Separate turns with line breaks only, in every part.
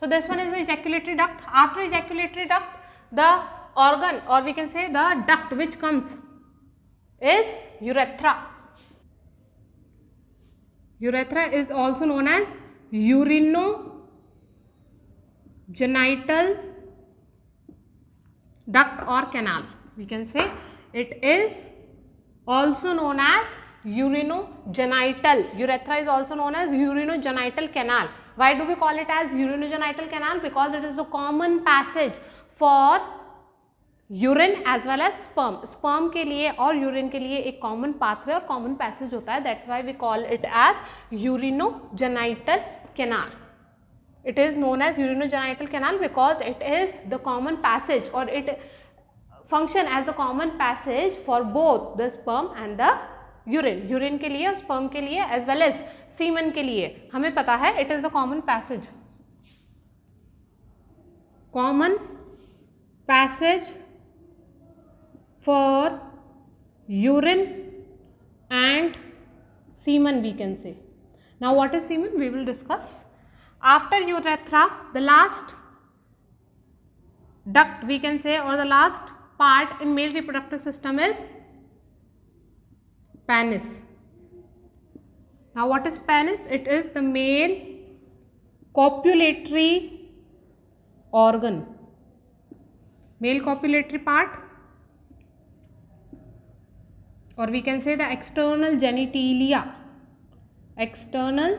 So this one is the ejaculatory duct. After ejaculatory duct, the organ, or we can say the duct which comes is urethra. Urethra is also known as urinogenital duct or canal. We can say it is also known as urinogenital. Urethra is also known as urinogenital canal. Why do we call it as urinogenital canal? Because it is a common passage for urine as well as sperm. Sperm के लिए और urine के लिए एक common pathway और common passage होता है. That's why we call it as urinogenital canal. It is known as urinogenital canal because it is the common passage और it function as the common passage for both the sperm and the urine. Urine के लिए और sperm के लिए as well as semen के लिए हमें पता है it is the common passage. Common passage for urine and semen, we can say. Now what is semen? We will discuss. After urethra, the last duct we can say, or the last part in male reproductive system is penis. Now what is penis? It is the male copulatory organ. Male copulatory part, or we can say the external genitalia. External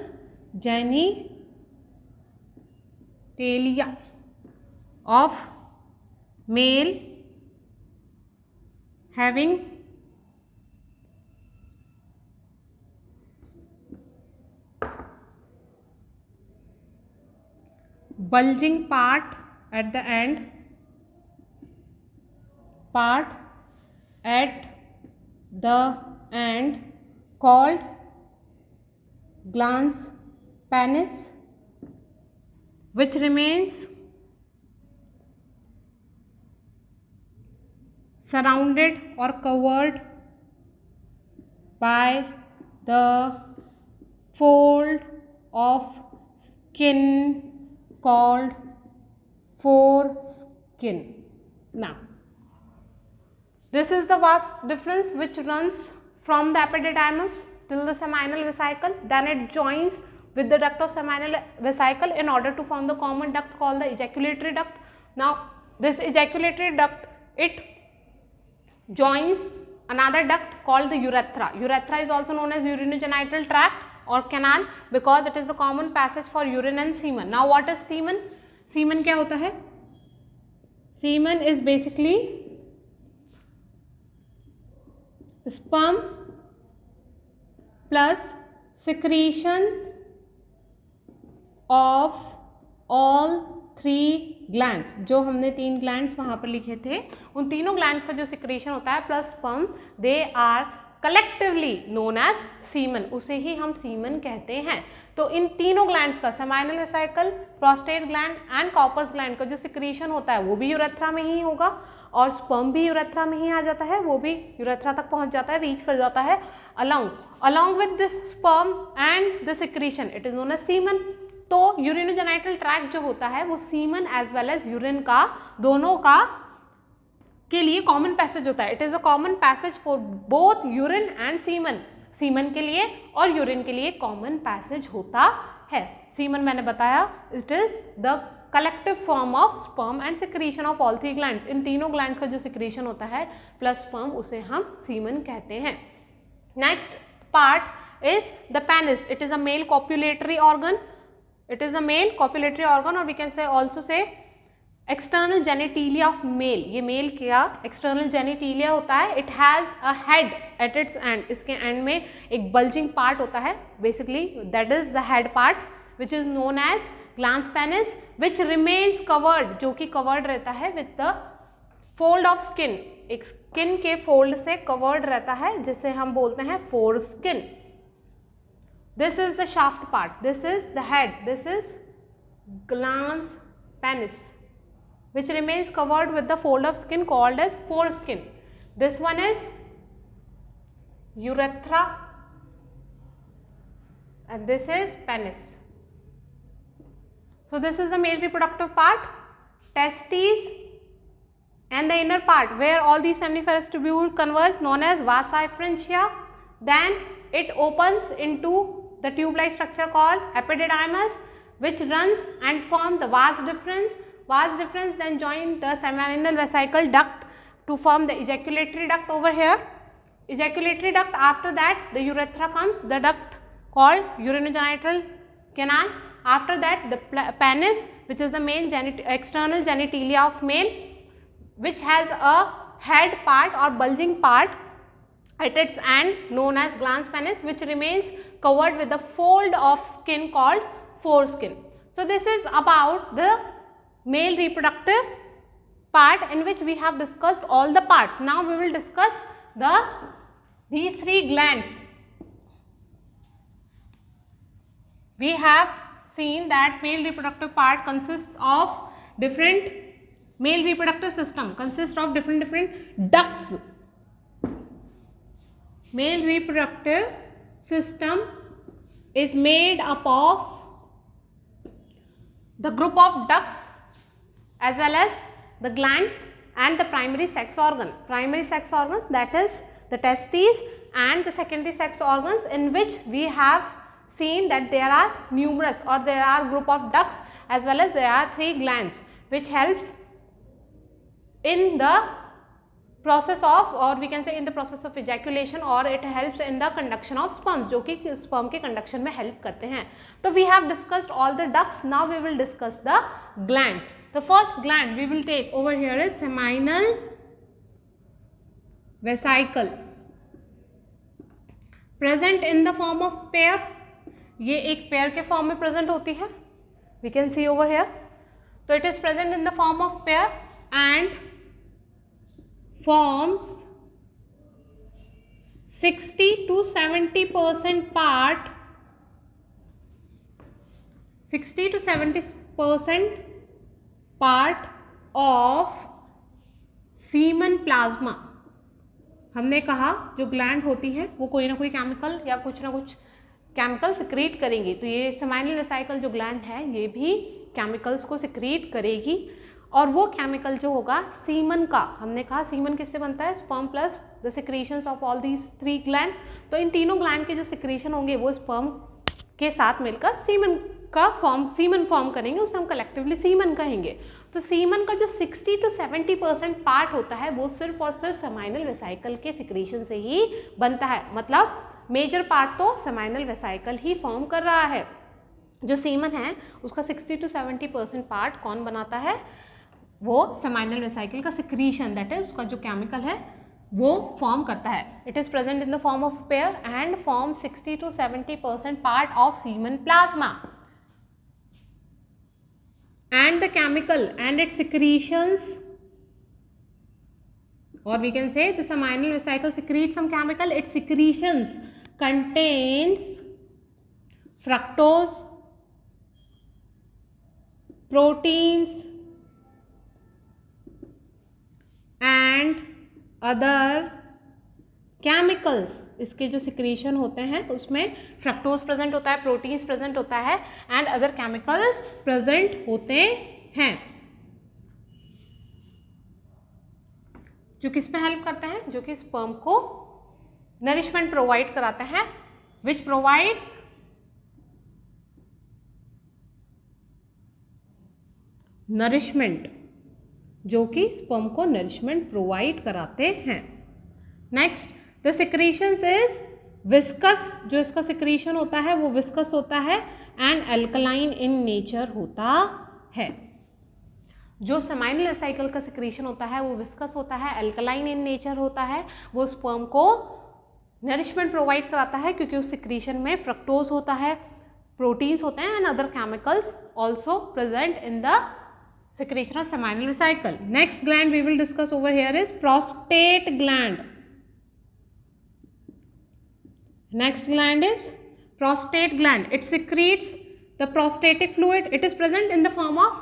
genitalia of male having bulging part at the end, the end called glans penis, which remains surrounded or covered by the fold of skin called foreskin. Now this is the vast difference which runs from the epididymis till the seminal vesicle. Then it joins with the duct of seminal vesicle in order to form the common duct called the ejaculatory duct. Now this ejaculatory duct, it joins another duct called the urethra. Urethra is also known as urinogenital tract or canal because it is the common passage for urine and semen. Now what is semen? Semen क्या होता है? Semen is basically sperm plus secretions of all three glands. जो हमने 3 glands वहाँ पर लिखे थे, उन तीनों glands का जो secretion होता है plus sperm, they are collectively known as semen. उसे ही हम semen कहते हैं. तो इन तीनों glands का seminal vesicle, prostate gland and Cowper's gland का जो secretion होता है वो भी urethra में ही होगा और sperm भी urethra में ही आ जाता है, वो भी urethra तक पहुंच जाता है, रीच कर जाता है. along with this sperm and the secretion it is known as semen. तो urinogenital tract जो होता है वो semen as well as urine का दोनों का के लिए कॉमन पैसेज होता है. It is a common passage for both urine and semen. Semen के लिए और यूरिन के लिए कॉमन पैसेज होता है. सीमन मैंने बताया it is the collective form of sperm and secretion of all 3 glands. इन तीनों ग्लैंड्स का जो सिक्रीशन होता है प्लस स्पर्म उसे हम सीमन कहते हैं. Next part is the penis. It is a male copulatory organ. It is a male copulatory organ और we can say also say external genitalia of male. ये मेल क्या external genitalia होता है. It has a head at its end. इसके end में एक bulging part होता है basically that is the head part which is known as glans penis which remains covered, जो कि कवर्ड रहता है with the fold of skin. एक स्किन के फोल्ड से कवर्ड रहता है जिसे हम बोलते हैं foreskin. This is the shaft part, this is the head, this is glans penis which remains covered with the fold of skin called as foreskin. This one is urethra and this is penis. So this is the male reproductive part, testes and the inner part where all these seminiferous tubule converge, known as vasa efferentia. Then it opens into the tube-like structure called epididymis, which runs and form the vas deferens. Vas deferens then join the seminal vesicle duct to form the ejaculatory duct over here. Ejaculatory duct, after that the urethra comes, the duct called urinogenital canal. After that the penis, which is the main external genitalia of male, which has a head part or bulging part at its end known as glans penis, which remains covered with a fold of skin called foreskin. So this is about the male reproductive part in which we have discussed all the parts. Now we will discuss these three glands. We have seen that male reproductive part consists of different male reproductive system consists of different ducts. Male reproductive system is made up of the group of ducts as well as the glands and the primary sex organ. Primary sex organ, that is the testes, and the secondary sex organs, in which we have seen that there are numerous or there are group of ducts as well as there are three glands, which helps in the process of, or we can say in the process of ejaculation, or it helps in the conduction of sperm, जो कि sperm के conduction में help करते हैं. तो we have discussed all the ducts. Now we will discuss the glands. The first gland we will take over here is seminal vesicle, present in the form of pair. ये एक pair के form में present होती है. We can see over here. So it is present in the form of pair and forms 60 to 70% part, 60 to 70% part of semen plasma. हमने कहा जो gland होती है वो कोई ना कोई केमिकल या कुछ ना कुछ केमिकल सिक्रीट करेंगी. तो ये सेमिनल वेसिकल जो ग्लैंड है ये भी केमिकल्स को सिक्रीट करेगी, और वो केमिकल जो होगा सीमन का, हमने कहा सीमन किससे बनता है, sperm plus the secretions of all these three gland. तो इन तीनों ग्लैंड के जो सिक्रीशन होंगे वो स्पर्म के साथ मिलकर सीमन फॉर्म करेंगे, उसे हम कलेक्टिवली सीमन कहेंगे. तो सीमन का जो 60 to 70% पार्ट होता है वो सिर्फ और सिर्फ सेमिनल वेसिकल के सिक्रीशन से ही बनता है. मतलब मेजर पार्ट तो सेमिनल वेसिकल ही फॉर्म कर रहा है. जो सीमन है उसका 60 to 70% पार्ट कौन बनाता है, वो सेमिनल वेसिकल का सिक्रीशन, दैट इज उसका जो केमिकल है वो फॉर्म करता है. It is present in the form of pair and form 60 to 70% part of semen plasma. And the chemical and its secretions, or we can say the seminal vesicle secretes some chemical. Its secretions contains fructose, proteins and other chemicals. इसके जो secretion होते हैं उसमें fructose present होता है, proteins present होता है and other chemicals present होते हैं, जो किस पे हेल्प करते हैं, जो कि स्पर्म को नरिशमेंट प्रोवाइड कराते हैं, विच प्रोवाइड्स नरिशमेंट, जो कि स्पर्म को नरिशमेंट प्रोवाइड कराते हैं. Next the secretions is viscous. जो इसका सिक्रीशन होता है वो विस्कस होता है एंड अल्कलाइन इन नेचर होता है. जो सेमिनल वेसिकल का सिक्रीशन होता है वो विस्कस होता है, अल्कलाइन इन नेचर होता है. वो स्पर्म को नरिशमेंट प्रोवाइड कराता है क्योंकि उस सिक्रीशन में फ्रक्टोज होता है, प्रोटीन्स होते हैं and other chemicals also present in the secretion of seminal vesicle. Next gland we will discuss over here is prostate gland. Next gland is prostate gland. It secretes the prostatic fluid. It is present in the form of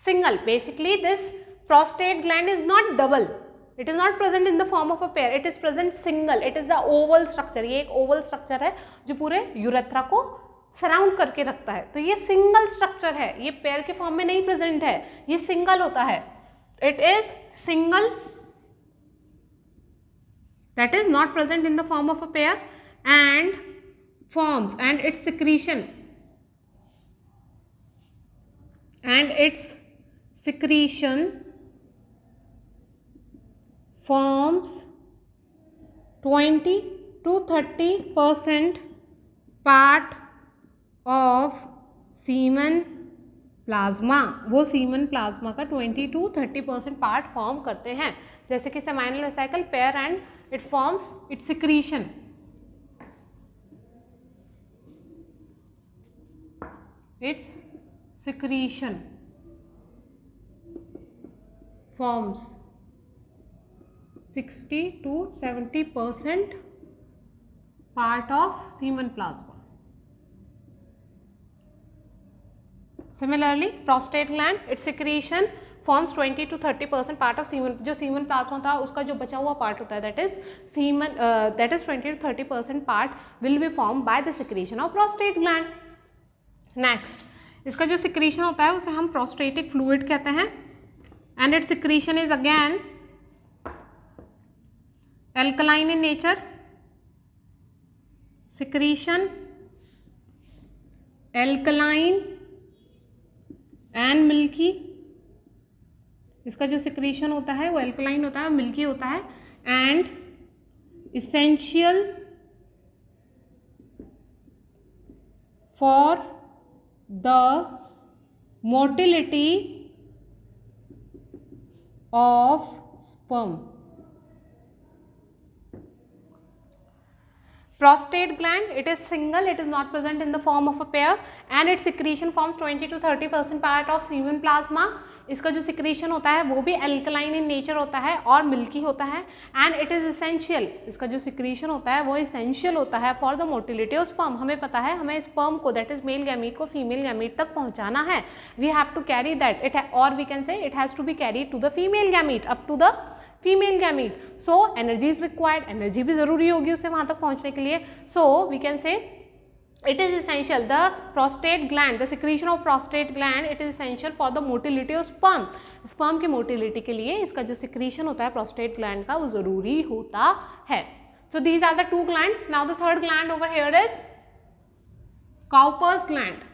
single. Basically this prostate gland is not double. It is not present in the form of a pair. It is present single. It is the oval structure. ये एक oval structure है जो पूरे urethra को surround करके रखता है। तो ये सिंगल स्ट्रक्चर है, ये पेयर के फॉर्म में नहीं प्रेजेंट है, ये सिंगल होता है। It is single, that is not present in the form of a pair and forms and its secretion forms 20 to 30% part of semen plasma। वो सीमन प्लाज्मा का 20 to 30% पार्ट फॉर्म करते हैं। जैसे कि seminal vesicle pair and it forms it's secretion. Its secretion forms 60 to 70% part of semen plasma. Similarly, prostate gland, its secretion forms 20 to 30% part of semen। जो semen plasma था उसका जो बचा हुआ पार्ट होता है that is semen, that is 20 to 30% part will be formed by the secretion of prostate gland। Next, इसका जो सिक्रीशन होता है उसे हम प्रोस्टेटिक फ्लूइड कहते हैं and it secretion is again alkaline in nature. Secretion alkaline and milky. इसका जो सिक्रीशन होता है वो एल्कलाइन होता है, मिल्की होता है and essential for the motility of sperm। Prostate gland, it is single, it is not present in the form of a pair and its secretion forms 20 to 30% part of semen plasma। इसका जो secretion होता है वो भी alkaline in nature होता है और milky होता है एंड इट इज इसेंशियल। इसका जो सिक्रीशन होता है वो इसेंशियल होता है for the motility of sperm. हमें पता है हमें स्पर्म को दैट इज मेल गैमीट को फीमेल गैमीट तक पहुंचाना है। We have to carry that it और we can say it has to be carried to the female gamete up to the female gamete. So energy is required, energy भी जरूरी होगी उससे वहां तक पहुंचने के लिए। So we can say it is essential, the prostate gland, the secretion of prostate gland, it is essential for the motility of sperm। sperm की motility के लिए इसका जो secretion होता है prostate gland का वो जरूरी होता है। so these are the two glands। now the third gland over here is Cowper's gland।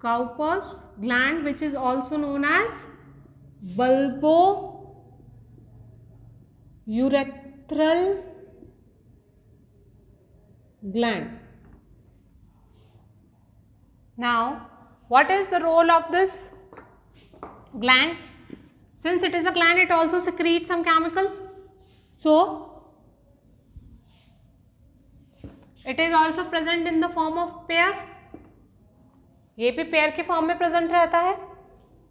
Cowper's gland, which is also known as bulbourethral gland। now what is the role of this gland? since it is a gland, it also secretes some chemical, so it is also present in the form of pair। ये भी pair के form में present रहता है।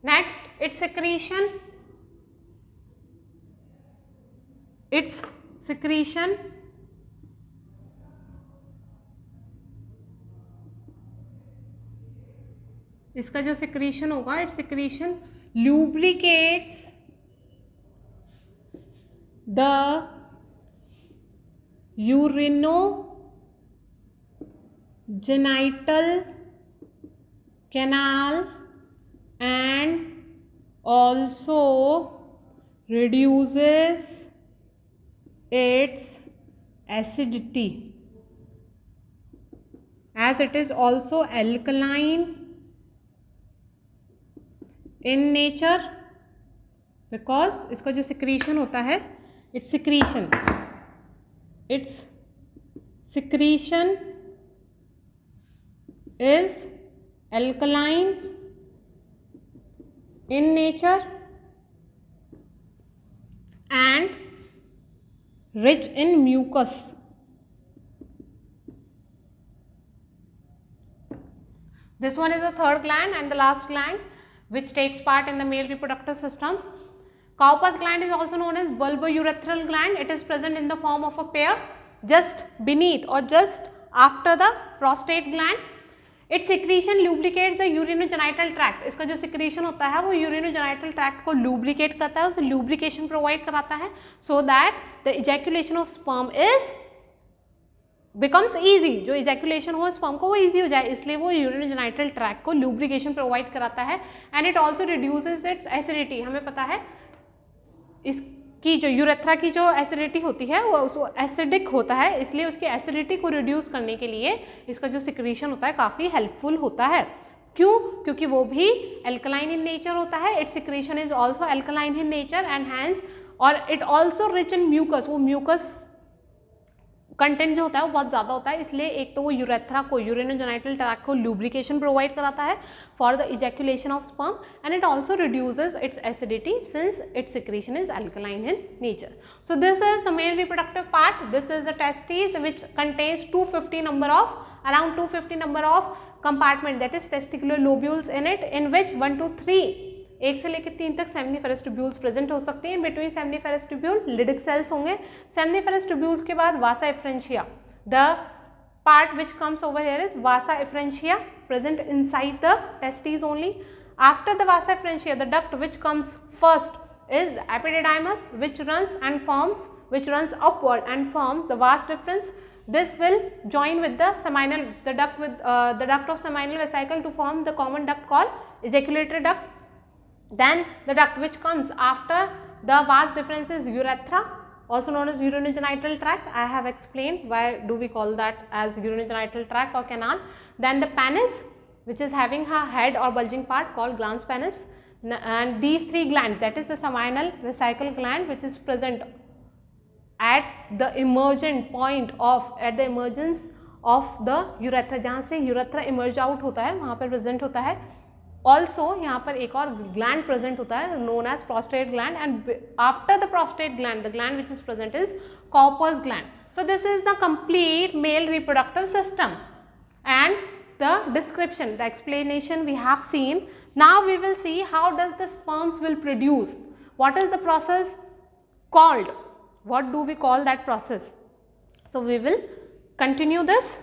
Next, it's secretion इसका जो secretion होगा, it's secretion lubricates the urinogenital canal and also reduces its acidity as it is also alkaline in nature because इसका जो secretion होता है its secretion is alkaline in nature and rich in mucus। This one is the third gland and the last gland which takes part in the male reproductive system. Cowper's gland is also known as bulbourethral gland. It is present in the form of a pair just beneath or just after the prostate gland. It's secretion lubricates the urinogenital tract, इसका जो secretion होता है वो urinogenital tract को lubricate करता है, उसे lubrication provide कराता है, so that the ejaculation of sperm is becomes easy, जो इजैकुलेशन हो स्पर्म को वो ईजी हो जाए, इसलिए वो यूरिनोजेनाइटल ट्रैक्ट को लुब्रिकेशन प्रोवाइड कराता है। And it also reduces it's acidity, हमें पता है इसकी जो यूरेथ्रा की जो एसिडिटी होती है वो उसको एसिडिक होता है, इसलिए उसकी एसिडिटी को रिड्यूस करने के लिए इसका जो सिक्रीशन होता है काफ़ी हेल्पफुल होता है। क्यों? क्योंकि वो भी एल्कलाइन इन नेचर होता है, its secretion is also alkaline in nature and hence, और it also rich in mucus, वो म्यूकस कंटेंट जो होता है वो बहुत ज़्यादा होता है, इसलिए एक तो वो यूरेथ्रा को यूरिनोजेनाइटल ट्रैक्ट को लुब्रिकेशन प्रोवाइड कराता है for the ejaculation of sperm, and it also reduces it's acidity since it's secretion is alkaline in nature. So this is the main reproductive part, this is the testis which contains 250 number of around 250 number of compartment, that is testicular lobules in it, in which 1 to 3 1 से लेकर 3 तक seminiferous tubules present हो सकते हैं। In between seminiferous tubule Leydig cells होंगे। Seminiferous tubules के बाद vasa efferentia, the part which comes over here is vasa efferentia present inside the testis only. After the vasa efferentia the duct which comes first is the epididymis, which runs upward and forms the vas deferens. This will join with the duct of seminal vesicle to form the common duct called ejaculatory duct. Then the duct which comes after the vas deferens is urethra, also known as urinogenital tract. I have explained why do we call that as urinogenital tract or canal. Then the penis, which is having a head or bulging part called glans penis, and these 3 glands, that is the seminal vesicle gland which is present at the emergent point of at the emergence of the urethra, जहाँ से urethra emerge out होता है वहाँ पर present होता है। Also यहाँ पर एक और gland present होता है known as prostate gland, and after the prostate gland the gland which is present is Cowper's gland. So this is the complete male reproductive system and the description, the explanation we have seen. Now we will see how does the sperms will produce, what is the process called, what do we call that process. So we will continue this.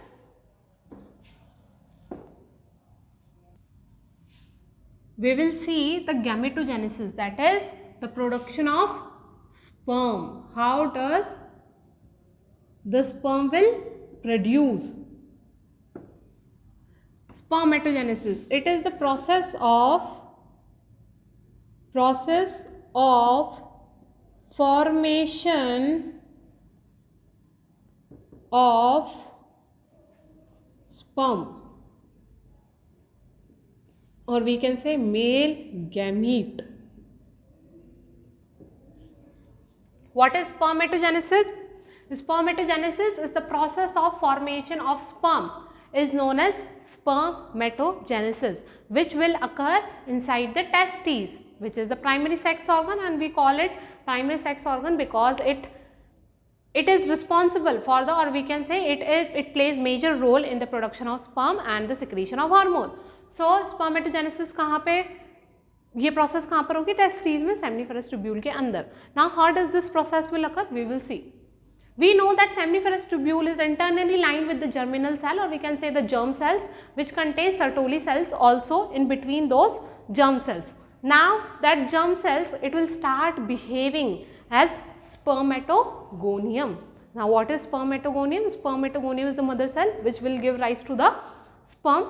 We will see the gametogenesis, that is the production of sperm. How does the sperm will produce? Spermatogenesis, it is the process of formation of sperm, or we can say male gamete. What is spermatogenesis? Spermatogenesis is the process of formation of sperm, is known as spermatogenesis, which will occur inside the testes, which is the primary sex organ, and we call it primary sex organ because it is responsible for the, or we can say it plays major role in the production of sperm and the secretion of hormone. So spermatogenesis कहाँ पे, ये process कहाँ पर होगी? testes में, seminiferous tubule के अंदर. Now how does this process will occur? We will see. We know that seminiferous tubule is internally lined with the germinal cell, or we can say the germ cells, which contains Sertoli cells also in between those germ cells. Now that germ cells, it will start behaving as spermatogonium. Now what is spermatogonium? Spermatogonium is the mother cell which will give rise to the sperm.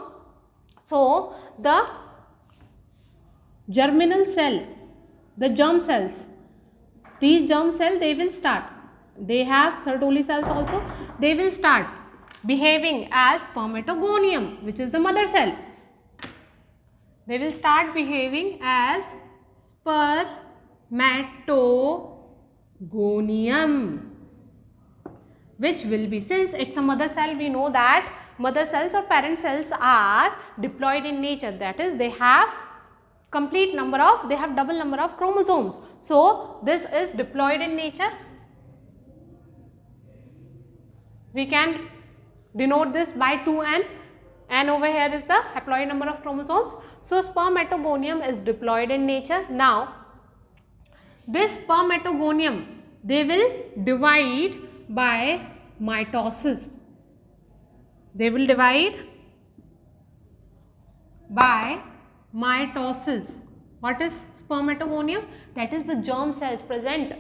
So the germinal cell, the germ cells, these germ cells, they will start, they have Sertoli cells also, they will start behaving as spermatogonium, which is the mother cell. They will start behaving as spermatogonium, which will be, since it's a mother cell, we know that mother cells or parent cells are diploid in nature, that is they have complete number of, they have double number of chromosomes. So this is diploid in nature. We can denote this by 2n. N over here is the haploid number of chromosomes. So spermatogonium is diploid in nature. Now this spermatogonium, they will divide by mitosis. They will divide by mitosis. What is spermatogonium? That is the germ cells present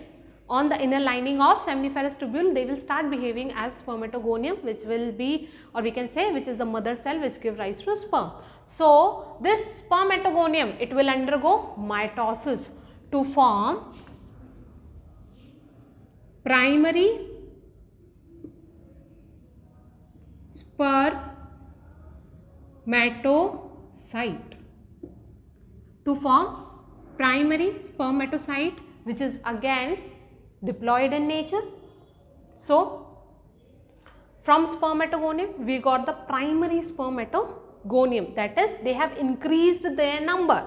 on the inner lining of seminiferous tubule. They will start behaving as spermatogonium, which will be, or we can say, which is the mother cell which give rise to sperm. So this spermatogonium, it will undergo mitosis to form primary spermatocyte, to form primary spermatocyte, which is again diploid in nature. So from spermatogonium we got the primary spermatogonium, that is they have increased their number.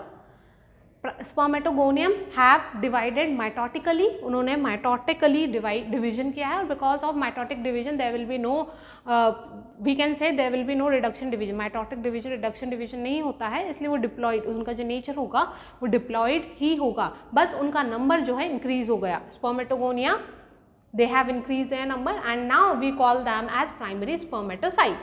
Spermatogonium have divided mitotically, उन्होंने mitotically division किया है, और because of mitotic division there will be no we can say there will be no reduction division. Mitotic division reduction division नहीं होता है, इसलिए वो diploid, उनका जो nature होगा वो diploid ही होगा, बस उनका number जो है increase हो गया. Spermatogonia, they have increased their number and now we call them as primary spermatocyte.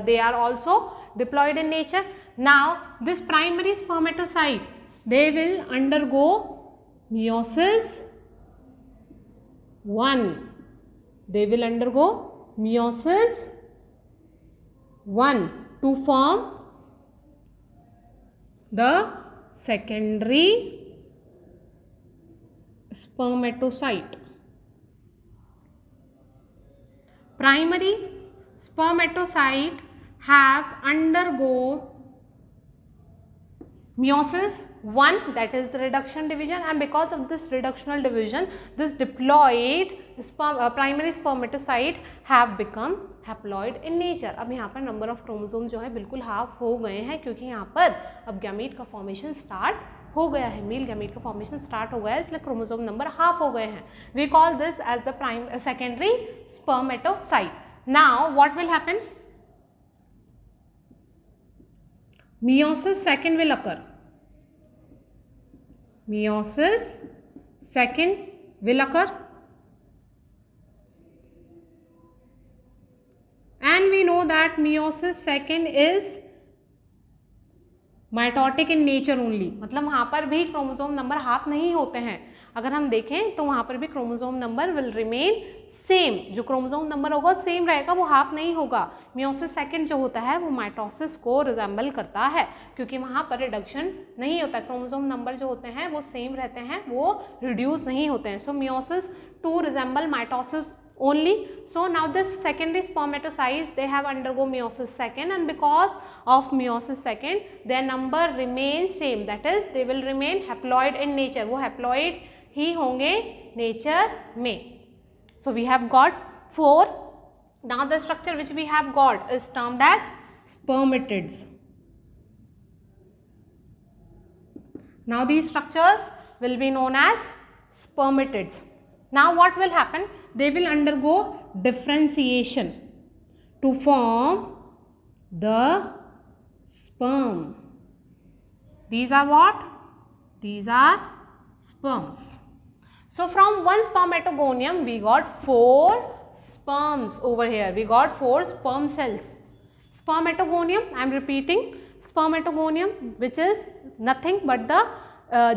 They are also diploid in nature. Now this primary spermatocyte, they will undergo meiosis 1. They will undergo meiosis 1 to form the secondary spermatocyte. Primary spermatocyte have undergo meiosis 1, that is the reduction division, and because of this reductional division this diploid primary spermatocyte have become haploid in nature. अब यहाँ पर number of chromosome जो है बिल्कुल half हो गए हैं, क्योंकि यहाँ पर अब गैमीट का फॉर्मेशन स्टार्ट हो गया है, मेल गैमीट का फॉर्मेशन स्टार्ट हो गया है, इसलिए क्रोमोसोम नंबर हाफ हो गए हैं. We call this as the secondary spermatocyte. Now what will happen? meiosis second will occur. Meiosis second will occur, and we know that meiosis second is mitotic in nature only, मतलब वहाँ पर भी chromosome number half नहीं होते हैं. अगर हम देखें तो वहाँ पर भी chromosome number will remain same, जो क्रोमोसोम नंबर होगा सेम रहेगा, वो हाफ नहीं होगा. मियोसिस सेकंड जो होता है वो माइटोसिस को रिजेंबल करता है, क्योंकि वहाँ पर रिडक्शन नहीं होता. क्रोमोसोम नंबर जो होते हैं वो सेम रहते हैं, वो रिड्यूस नहीं होते हैं. So meiosis to resemble mitosis only. So now this secondary spermatocytes, they have undergo meiosis second, and because of meiosis second their number remains same, that is they will remain haploid in nature. वो haploid ही होंगे nature में. So we have got 4. Now the structure which we have got is termed as spermatids. Now these structures will be known as spermatids. Now what will happen? They will undergo differentiation to form the sperm. These are what? These are sperms. So from one spermatogonium we got 4 sperms over here. We got 4 sperm cells. Spermatogonium, I am repeating, spermatogonium, which is nothing but the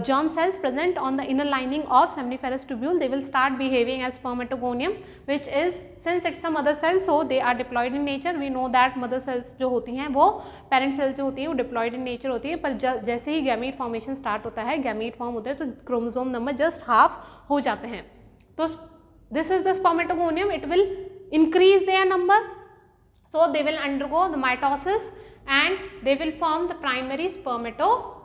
germ cells present on the inner lining of seminiferous tubule. They will start behaving as spermatogonium, which is, since it's a mother cell, so they are diploid in nature. We know that mother cells जो होती हैं वो parent cells जो होती है वो diploid in nature होती है, पर जैसे ही गैमीट फॉर्मेशन स्टार्ट होता है, गैमीट फॉर्म होते हैं, तो क्रोमोसोम नंबर जस्ट हाफ हो जाते हैं. तो this is the spermatogonium. It will increase their number, so they will undergo the mitosis and they will form the primary spermatocyte.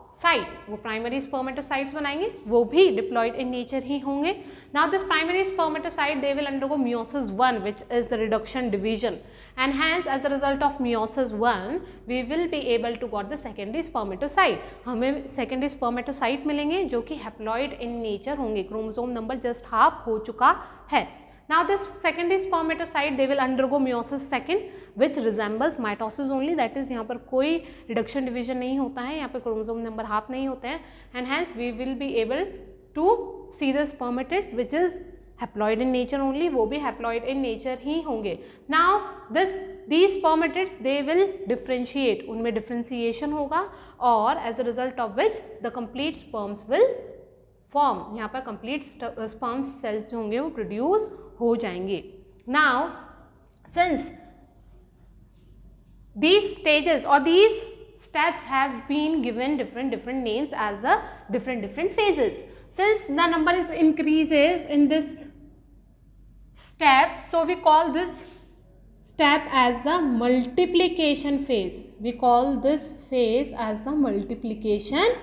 वो प्राइमरी स्पर्मेटोसाइट्स बनाएंगे, वो भी डिप्लॉइड इन नेचर ही होंगे. Now this primary spermatocyte they will undergo meiosis 1, which is the reduction division, and hence as a result of meiosis 1 we will be able to got the secondary spermatocyte. हमें secondary spermatocyte मिलेंगे जो कि haploid in nature होंगे, chromosome number just half हो चुका है. Now this secondary spermatocyte they will undergo meiosis second, which resembles mitosis only, that is यहाँ पर कोई reduction division नहीं होता है, यहाँ पे क्रोमोसोम नंबर हाफ नहीं होते हैं, and hence we will be able to see the spermatids which is haploid in nature only, वो भी हैप्लॉइड इन नेचर ही होंगे. Now these spermatids they will differentiate, उनमें differentiation होगा और as a result of which the complete sperms will form. यहाँ पर complete sperm cells जो होंगे वो produce हो जाएंगे. Now since these stages or these steps have been given different names as the different phases, since the number is increases in this step, so we call this step as the multiplication phase. We call this phase as the multiplication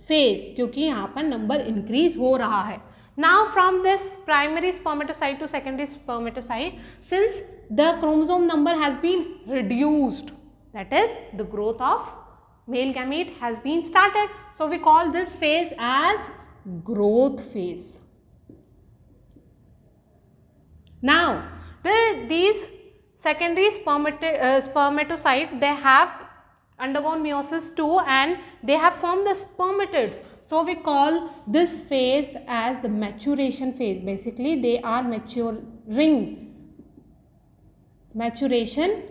phase, क्योंकि यहाँ पर number increase हो रहा है. Now from this primary spermatocyte to secondary spermatocyte, since the chromosome number has been reduced, that is the growth of male gamete has been started, so we call this phase as growth phase. Now these secondary spermatocytes, they have undergone meiosis too and they have formed the spermatids, so we call this phase as the maturation phase. Basically they are maturation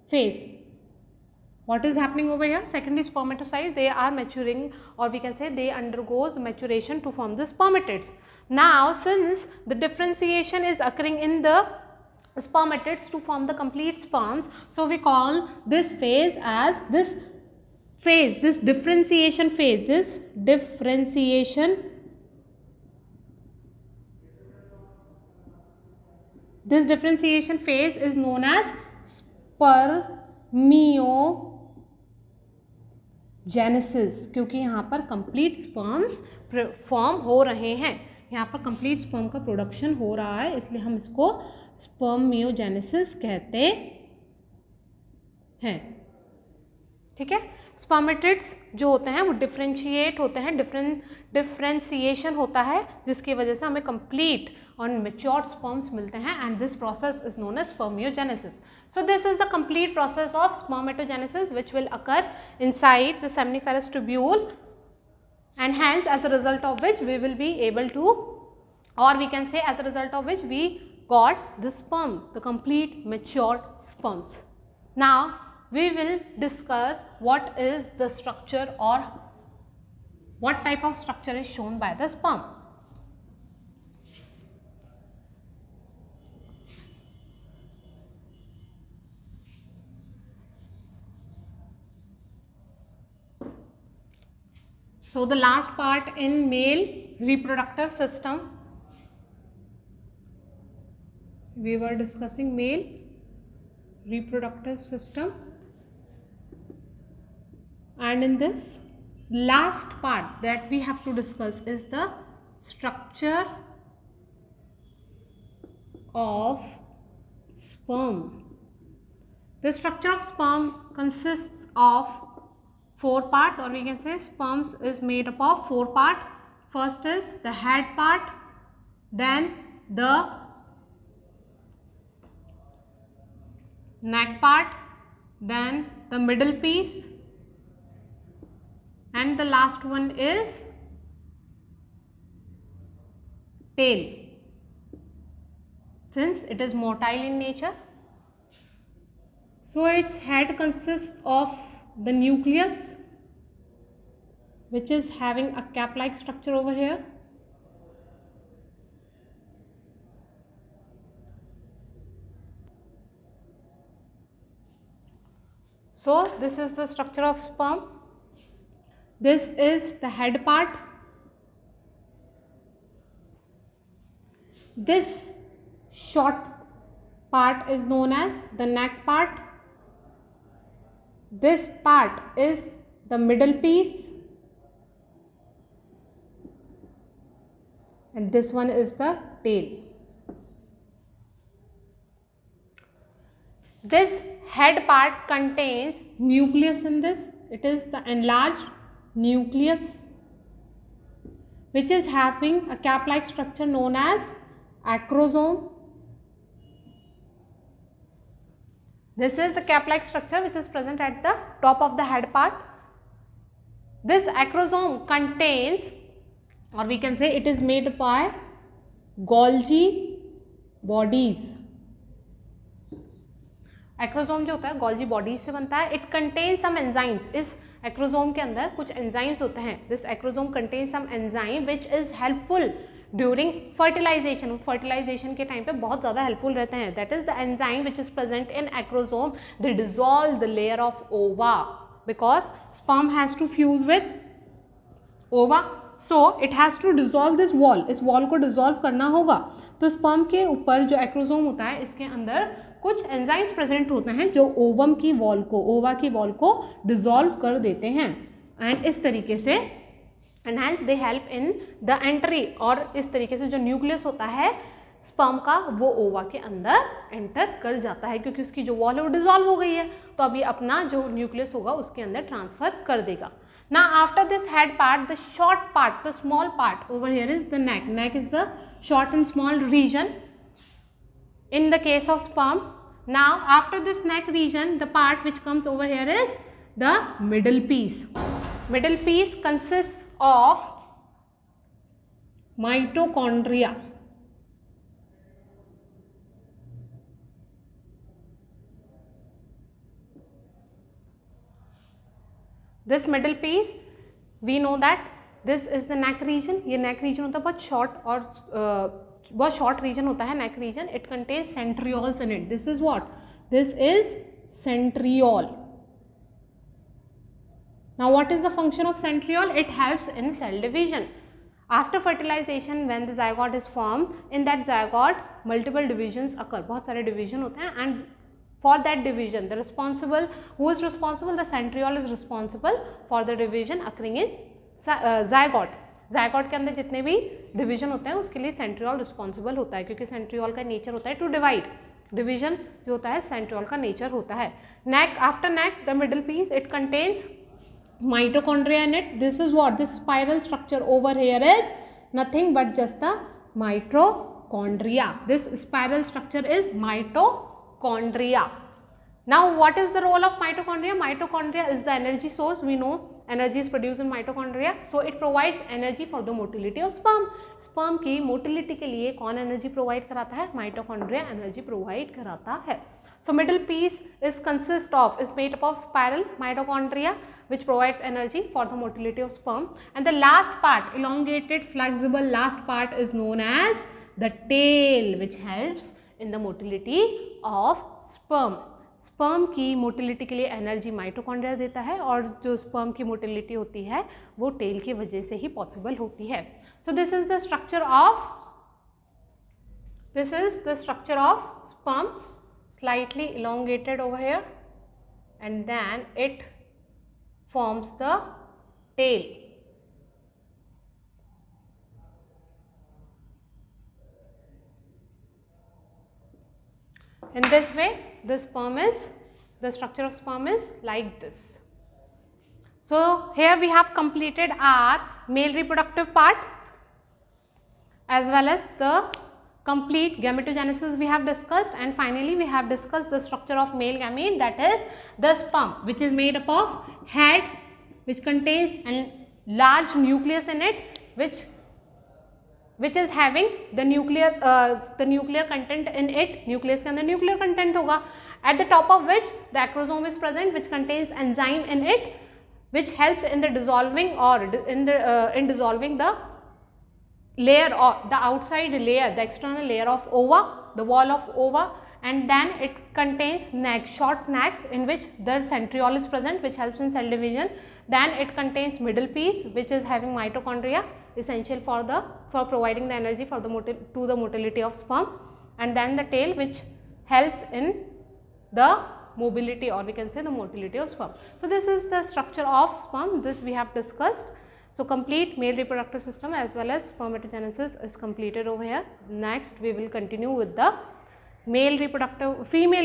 phase. What is happening over here? Secondary spermatocytes, they are maturing, or we can say they undergoes maturation to form the spermatids. Now since the differentiation is occurring in the spermatids to form the complete sperms, so we call this phase as this differentiation phase. This differentiation phase is known as spermiogenesis, क्योंकि यहाँ पर complete sperms form हो रहे हैं, यहाँ पर complete sperm का production हो रहा है, इसलिए हम इसको स्पर्मियोजेनेसिस कहते हैं. ठीक है. स्पर्मेटिड्स जो होते हैं वो डिफ्रेंशिएट होते हैं, डिफ्रेंशिएशन होता है जिसकी वजह से हमें कंप्लीट और मैच्योर्ड स्पर्म्स मिलते हैं and this process is known as spermiogenesis. So this is the complete process of spermatogenesis which will occur inside the seminiferous tubule and hence as a result of which we will be able to, or we can say as a result of which we got the sperm, the complete matured sperms. Now we will discuss what is the structure or what type of structure is shown by the sperm. So the last part in male reproductive system, we were discussing male reproductive system, and in this last part that we have to discuss is the structure of sperm. The structure of sperm consists of 4 parts, or we can say sperms is made up of 4 parts. First is the head part, then the neck part, then the middle piece, and the last one is tail, since it is motile in nature. So its head consists of the nucleus, which is having a cap-like structure over here. So this is the structure of sperm. This is the head part. This short part is known as the neck part. This part is the middle piece, and this one is the tail. This head part contains nucleus in this. It is the enlarged nucleus which is having a cap-like structure known as acrosome. This is the cap-like structure which is present at the top of the head part. This acrosome contains, or we can say it is made by Golgi bodies. Acrosome जो होता है Golgi bodies से बनता है। It contain some enzymes, इस acrosome के अंदर कुछ एंजाइम्स होते हैं। This acrosome contain some enzyme which is helpful during fertilization, fertilization के टाइम पे बहुत ज़्यादा हेल्पफुल रहते हैं। That is the enzyme which is present in acrosome, they dissolve the layer of ova because sperm has to fuse with ova, so it has to dissolve this wall, इस wall को dissolve करना होगा। तो sperm के ऊपर जो acrosome होता है इसके अंदर कुछ एंजाइम्स प्रेजेंट होते हैं जो ओवम की वॉल को, ओवा की वॉल को डिजॉल्व कर देते हैं। एंड इस तरीके से and hence they help in the entry, और इस तरीके से जो न्यूक्लियस होता है स्पर्म का वो ओवा के अंदर एंटर कर जाता है, क्योंकि उसकी जो वॉल है वो डिजॉल्व हो गई है। तो अभी अपना जो न्यूक्लियस होगा उसके अंदर ट्रांसफर कर देगा। Now after this head part, the short part, the small part over here is the neck. Neck is the short and small region in the case of sperm. Now after this neck region, the part which comes over here is the middle piece. Middle piece consists of mitochondria. This middle piece, we know that this is the neck region. ये neck region होता है बहुत short और बहुत short region होता है neck region. It contains centrioles in it. This is what? This is centriole. Now what is the function of centriole? It helps in cell division. After fertilization, when the zygote is formed, in that zygote multiple divisions occur. बहुत सारे division होते हैं and for that division, the responsible, who is responsible? The centriole is responsible for the division occurring in zygote. zygote के अंदर जितने भी division होते हैं उसके लिए centriole responsible होता है, क्योंकि centriole का nature होता है to divide. Division जो होता है centriole का nature होता है. Neck, after neck, the middle piece, it contains mitochondria in it. This is what? This spiral structure over here is nothing but just the mitochondria. This spiral structure is mitochondria. Now what is the role of mitochondria? Mitochondria is the energy source. We know energy is produced in mitochondria, so it provides energy for the motility of sperm. Sperm की motility के लिए कौन energy provide कराता है? Mitochondria energy provide कराता है. So middle piece is made up of spiral mitochondria which provides energy for the motility of sperm, and the last part, elongated flexible last part, is known as the tail, which helps in the motility of sperm. Sperm की motility के लिए energy mitochondria देता है, और जो sperm की motility होती है वो टेल की वजह से ही पॉसिबल होती है. सो this is the structure of sperm, slightly elongated over here, and then it forms the tail. In this way, the structure of sperm is like this. So here we have completed our male reproductive part as well as the complete gametogenesis we have discussed, and finally we have discussed the structure of male gamete, that is the sperm, which is made up of head which contains a large nucleus in it, which is having the nucleus, the nuclear content in it. nucleus के अंदर nuclear content होगा, at the top of which the acrosome is present, which contains enzyme in it, which helps in the dissolving or in dissolving the layer or the outside layer, the external layer of ova, the wall of ova, and then it contains neck, short neck, in which the centriole is present, which helps in cell division. Then it contains middle piece, which is having mitochondria, essential for providing the energy for the motility of sperm, and then the tail, which helps in the mobility, or we can say the motility of sperm. So this is the structure of sperm. This we have discussed. So complete male reproductive system as well as spermatogenesis is completed over here. Next we will continue with the female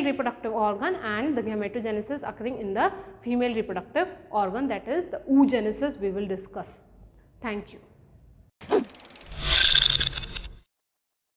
reproductive organ and the gametogenesis occurring in the female reproductive organ, that is the oogenesis we will discuss. Thank you.